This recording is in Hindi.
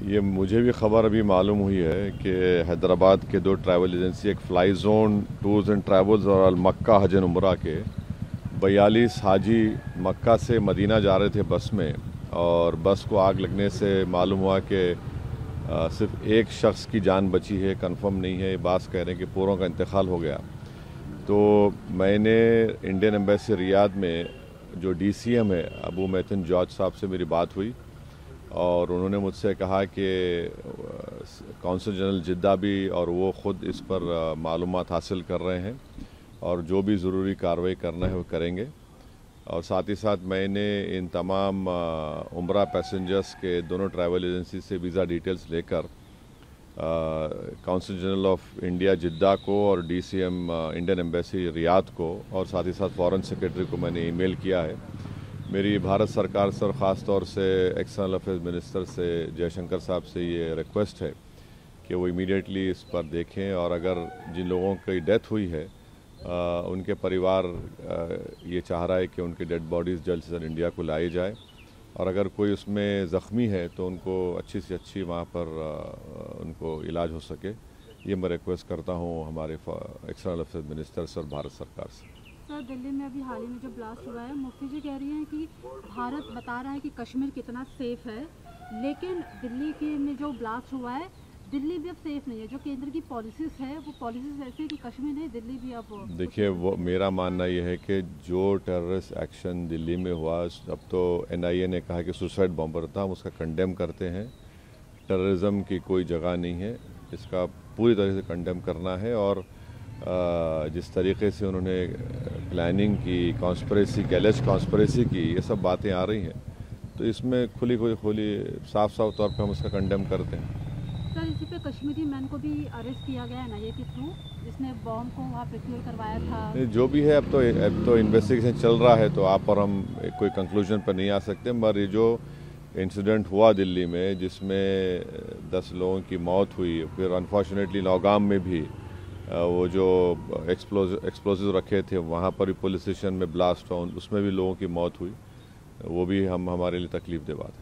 ये मुझे भी खबर अभी मालूम हुई है कि हैदराबाद के दो ट्रैवल एजेंसी, एक fly zone tours and travels और अल मक्का हज एंड उम्रा के 42 हाजी मक्का से मदीना जा रहे थे बस में, और बस को आग लगने से मालूम हुआ कि सिर्फ एक शख्स की जान बची है। कंफर्म नहीं है, ये बात कह रहे हैं कि पूरों का इंतकाल हो गया। तो मैंने इंडियन एम्बेसी रियाद में जो DCM है अबू मैथन जॉर्ज साहब से मेरी बात हुई, और उन्होंने मुझसे कहा कि कौंसल जनरल जिद्दा भी और वो ख़ुद इस पर मालूमात हासिल कर रहे हैं और जो भी ज़रूरी कार्रवाई करना है वो करेंगे। और साथ ही साथ मैंने इन तमाम उम्रा पैसेंजर्स के दोनों ट्रैवल एजेंसी से वीज़ा डिटेल्स लेकर कौंसल जनरल ऑफ इंडिया जिद्दा को और DCM इंडियन एम्बेसी रियाद को और साथ ही साथ फॉरेन सेक्रेटरी को मैंने ईमेल किया है। मेरी भारत सरकार से और ख़ास तौर से एक्सटर्नल अफेयर्स मिनिस्टर से जयशंकर साहब से ये रिक्वेस्ट है कि वो इमीडिएटली इस पर देखें, और अगर जिन लोगों की डेथ हुई है उनके परिवार ये चाह रहा है कि उनकी डेड बॉडीज़ जल्द से जल्द इंडिया को लाई जाए, और अगर कोई उसमें ज़ख्मी है तो उनको अच्छी से अच्छी वहाँ पर उनको इलाज हो सके। ये मैं रिक्वेस्ट करता हूँ हमारे एक्सटर्नल अफेयर्स मिनिस्टर से और भारत सरकार से। सर, दिल्ली में अभी हाल ही में जो ब्लास्ट हुआ है, मुफ्ती जी कह रही हैं कि भारत बता रहा है कि कश्मीर कितना सेफ है, लेकिन दिल्ली के में जो ब्लास्ट हुआ है दिल्ली भी अब सेफ नहीं है। जो केंद्र की पॉलिसीज है वो पॉलिसीज ऐसी है कि कश्मीर नहीं, दिल्ली भी अब देखिए, वो मेरा मानना ये है कि जो टेररिस्ट एक्शन दिल्ली में हुआ, अब तो NIA ने कहा कि सुसाइड बॉम्बर था, हम उसका कंडेम करते हैं। टेररिज्म की कोई जगह नहीं है, इसका पूरी तरह से कंडेम करना है। और जिस तरीके से उन्होंने प्लानिंग की, कॉन्स्पिरेसी की, एलिज कॉन्स्पिरेसी की, ये सब बातें आ रही हैं, तो इसमें खुली साफ तौर पर हम उसका कंडेम करते हैं। सर, इसी पे कश्मीरी मैन को भी अरेस्ट किया गया है NIA के थ्रू, जिसने बॉम्ब को वहाँ प्रोक्योर करवाया था। जो भी है, अब तो इन्वेस्टिगेशन चल रहा है, तो आप और हम कोई कंक्लूजन पर नहीं आ सकते। मगर ये जो इंसिडेंट हुआ दिल्ली में जिसमें 10 लोगों की मौत हुई, फिर अनफॉर्चुनेटली नौगाम में भी वो जो एक्सप्लोजिव रखे थे वहाँ पर भी पुलिस स्टेशन में ब्लास्ट हुआ, उसमें भी लोगों की मौत हुई। वो भी हमारे लिए तकलीफ दे बात है।